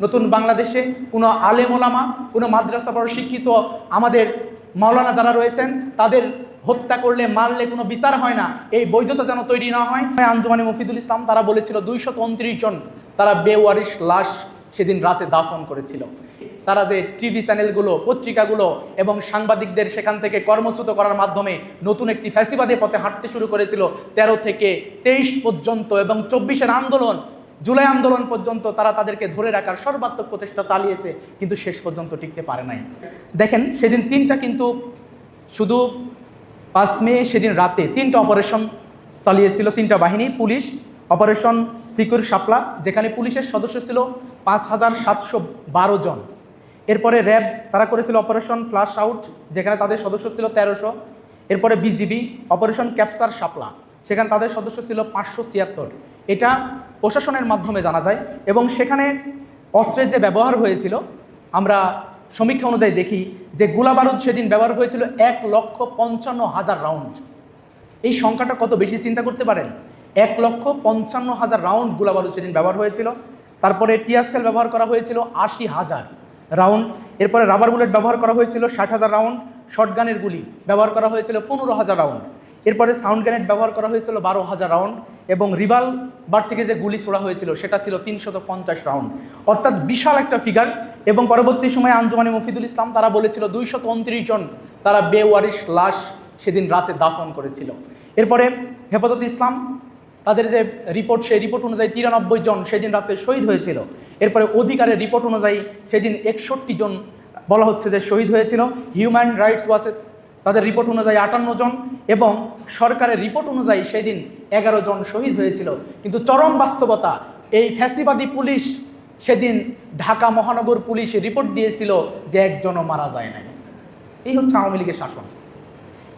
নতুন বাংলাদেশে কোনো আলেম ওলামা, কোনো মাদ্রাসা পড়া শিক্ষিত আমাদের মাওলানা যারা রয়েছেন তাদের হত্যা করলে মারলে কোনো বিচার হয় না, এই বৈধতা যেন তৈরি না হয়। আঞ্জুমানে মুফিদুল ইসলাম তারা বলেছিল 229 জন তারা বেওয়ারিশ লাশ সেদিন রাতে দাফন করেছিল। তারা যে টিভি চ্যানেলগুলো, পত্রিকাগুলো এবং সাংবাদিকদের সেখান থেকে কর্মচ্যুত করার মাধ্যমে নতুন একটি ফ্যাসিবাদী পথে হাঁটতে শুরু করেছিল। 13 থেকে 23 পর্যন্ত এবং 24-এর আন্দোলন, জুলাই আন্দোলন পর্যন্ত তারা তাদেরকে ধরে রাখার সর্বাত্মক প্রচেষ্টা চালিয়েছে, কিন্তু শেষ পর্যন্ত টিকতে পারে নাই। দেখেন সেদিন শুধু 5 মে সেদিন রাতে 3টা অপারেশন চালিয়েছিল 3টা বাহিনী। পুলিশ অপারেশন সিকিউর শাপলা, যেখানে পুলিশের সদস্য ছিল 5712 জন। এরপরে র্যাব তারা করেছিল অপারেশন ফ্লাশ আউট, যেখানে তাদের সদস্য ছিল 1300। এরপরে বিজিবি অপারেশন ক্যাপচার শাপলা, সেখানে তাদের সদস্য ছিল 576। এটা প্রশাসনের মাধ্যমে জানা যায়। এবং সেখানে অস্ত্রের যে ব্যবহার হয়েছিল, আমরা সমীক্ষা অনুযায়ী দেখি যে গোলাবারুদ সেদিন ব্যবহার হয়েছিল 1,55,000 রাউন্ড। এই সংখ্যাটা কত বেশি চিন্তা করতে পারেন? 1,55,000 রাউন্ড গোলাবারুদ সেদিন ব্যবহার হয়েছিল। তারপরে টিয়ার সেল ব্যবহার করা হয়েছিল 80,000 রাউন্ড। এরপরে রাবার বুলেট ব্যবহার করা হয়েছিল 60,000 রাউন্ড। শটগানের গুলি ব্যবহার করা হয়েছিল 15,000 রাউন্ড। এরপরে সাউন্ড গ্রেনেড ব্যবহার করা হয়েছিল 12,000 রাউন্ড। এবং রিভলভার থেকে যে গুলি ছোড়া হয়েছিল সেটা ছিল 350 রাউন্ড, অর্থাৎ বিশাল একটা ফিগার। এবং পরবর্তী সময়ে আঞ্জুমানে মুফিদুল ইসলাম তারা বলেছিল 229 জন তারা বেওয়ারিশ লাশ সেদিন রাতে দাফন করেছিল। এরপরে হেফাজতে ইসলাম তাদের যে রিপোর্ট, সেই রিপোর্ট অনুযায়ী 93 জন সেদিন রাতে শহীদ হয়েছিল। এরপরে অধিকারের রিপোর্ট অনুযায়ী সেদিন 61 জন বলা হচ্ছে যে শহীদ হয়েছিল। হিউম্যান রাইটস ওয়াচের তাদের রিপোর্ট অনুযায়ী 58 জন এবং সরকারের রিপোর্ট অনুযায়ী সেদিন 11 জন শহীদ হয়েছিল। কিন্তু চরম বাস্তবতা, এই ফ্যাসিবাদী পুলিশ সেদিন ঢাকা মহানগর পুলিশ রিপোর্ট দিয়েছিল যে একজনও মারা যায় নাই। এই হচ্ছে আওয়ামী লীগের শাসন।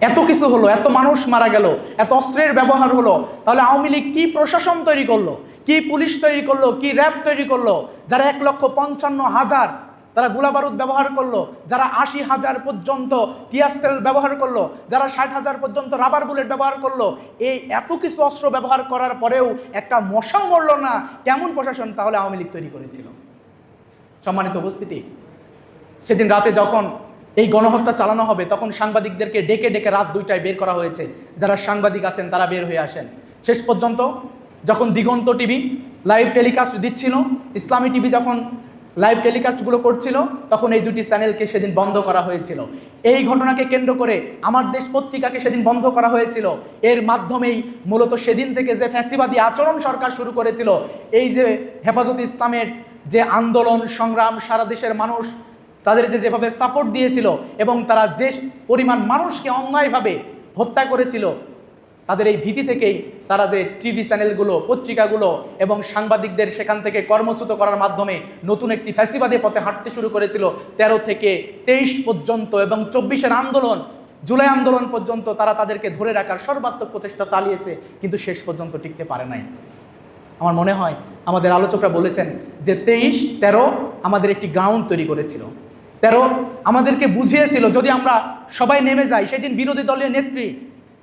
এত কিছু হলো, এত মানুষ মারা গেল, এত অস্ত্রের ব্যবহার হলো, তাহলে আওয়ামী লীগ কি প্রশাসন তৈরি করলো, কি পুলিশ তৈরি করলো, কি র্যাব তৈরি করলো, যারা 1,55,000 তারা গোলাবারুদ ব্যবহার করলো, যারা 80,000 পর্যন্ত টিয়ার সেল ব্যবহার করলো, যারা 60,000 পর্যন্ত রাবার বুলেট ব্যবহার করলো। এই এত কিছু অস্ত্র ব্যবহার করার পরেও একটা মশাও মরল না, কেমন প্রশাসন তাহলে আওয়ামী লীগ তৈরি করেছিল? সম্মানিত উপস্থিতি, সেদিন রাতে যখন এই গণহত্যা চালানো হবে তখন সাংবাদিকদেরকে ডেকে ডেকে রাত 2টায় বের করা হয়েছে। যারা সাংবাদিক আছেন তারা বের হয়ে আসেন। শেষ পর্যন্ত যখন দিগন্ত টিভি লাইভ টেলিকাস্ট দিচ্ছিল, ইসলামী টিভি যখন লাইভ টেলিকাস্টগুলো করছিল, তখন এই 2টি চ্যানেলকে সেদিন বন্ধ করা হয়েছিল। এই ঘটনাকে কেন্দ্র করে আমার দেশ পত্রিকাকে সেদিন বন্ধ করা হয়েছিল। এর মাধ্যমেই মূলত সেদিন থেকে যে ফ্যাসিবাদী আচরণ সরকার শুরু করেছিল, এই যে হেফাজতে ইসলামের যে আন্দোলন সংগ্রাম, সারা দেশের মানুষ তাদের যেভাবে সাপোর্ট দিয়েছিল এবং তারা যে পরিমাণ মানুষকে অন্যায়ভাবে হত্যা করেছিল, তাদের এই ভীতি থেকেই তারা যে টিভি চ্যানেলগুলো, পত্রিকাগুলো এবং সাংবাদিকদের সেখান থেকে কর্মচ্যুত করার মাধ্যমে নতুন একটি ফ্যাসিবাদী পথে হাঁটতে শুরু করেছিল। 13 থেকে 23 পর্যন্ত এবং 24-এর আন্দোলন, জুলাই আন্দোলন পর্যন্ত তারা তাদেরকে ধরে রাখার সর্বাত্মক প্রচেষ্টা চালিয়েছে, কিন্তু শেষ পর্যন্ত টিকতে পারে নাই। আমার মনে হয় আমাদের আলোচকরা বলেছেন যে 23-13 আমাদের একটি গ্রাউন্ড তৈরি করেছিল। 13 আমাদেরকে বুঝিয়েছিল যদি আমরা সবাই নেমে যাই। সেদিন বিরোধী দলীয় নেত্রী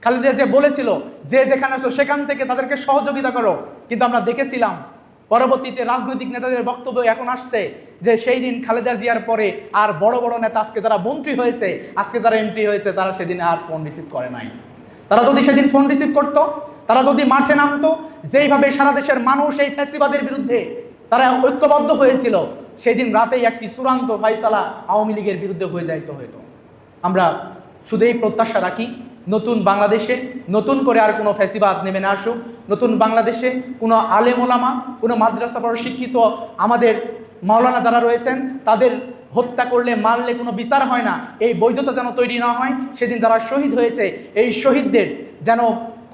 খালেদা জিয়া বলেছিল যে যেখানে আসো সেখান থেকে তাদেরকে সহযোগিতা করো, কিন্তু আমরা দেখেছিলাম পরবর্তীতে রাজনৈতিক নেতাদের বক্তব্য এখন আসছে যে সেই দিন খালেদা জিয়ার পরে আর বড় বড় নেতা আজকে যারা মন্ত্রী হয়েছে, আজকে যারা এমপি হয়েছে, তারা সেদিন আর ফোন রিসিভ করে নাই। তারা যদি সেদিন ফোন রিসিভ করতো, তারা যদি মাঠে নামতো, যেইভাবে সারা দেশের মানুষ এই ফ্যাসিবাদের বিরুদ্ধে তারা ঐক্যবদ্ধ হয়েছিল, সেই দিন রাতেই একটি চূড়ান্ত ফাইসালা আওয়ামী লীগের বিরুদ্ধে হয়ে যাইতে হতো। আমরা শুধু এই প্রত্যাশা রাখি, নতুন বাংলাদেশে নতুন করে আর কোনো ফ্যাসিবাদ নেমে না আসুক। নতুন বাংলাদেশে কোনো আলেম ওলামা, কোনো মাদ্রাসা পড়া শিক্ষিত আমাদের মাওলানা যারা রয়েছেন তাদের হত্যা করলে মারলে কোনো বিচার হয় না, এই বৈধতা যেন তৈরি না হয়। সেদিন যারা শহীদ হয়েছে, এই শহীদদের যেন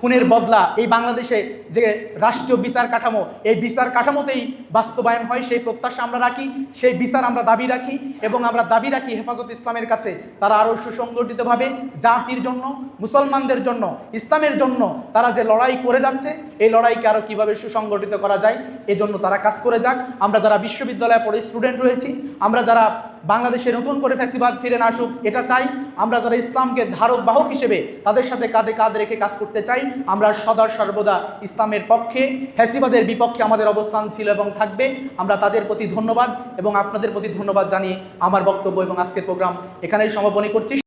খুনের বদলা এই বাংলাদেশে যে রাষ্ট্রীয় বিচার কাঠামো, এই বিচার কাঠামোতেই বাস্তবায়ন হয়, সেই প্রত্যাশা আমরা রাখি, সেই বিচার আমরা দাবি রাখি। এবং আমরা দাবি রাখি হেফাজতে ইসলামের কাছে তারা আরও সুসংগঠিতভাবে জাতির জন্য, মুসলমানদের জন্য, ইসলামের জন্য তারা যে লড়াই করে যাচ্ছে, এই লড়াইকে আরও কীভাবে সুসংগঠিত করা যায় এজন্য তারা কাজ করে যাক। আমরা যারা বিশ্ববিদ্যালয়ে পড়ে স্টুডেন্ট রয়েছি, আমরা যারা বাংলাদেশে নতুন করে ফ্যাসিবাদ ফিরে না আসুক, এটা চাই। আমরা যারা ইসলামকে ধারক বাহক হিসেবে তাদের সাথে কাঁধে কাঁধ রেখে কাজ করতে চাই। আমরা সদা সর্বদা ইসলামের পক্ষে, ফ্যাসিবাদের বিপক্ষে আমাদের অবস্থান ছিল এবং থাকবে। আমরা তাদের প্রতি ধন্যবাদ এবং আপনাদের প্রতি ধন্যবাদ জানিয়ে আমার বক্তব্য এবং আজকের প্রোগ্রাম এখানেই সমাপনী করছি।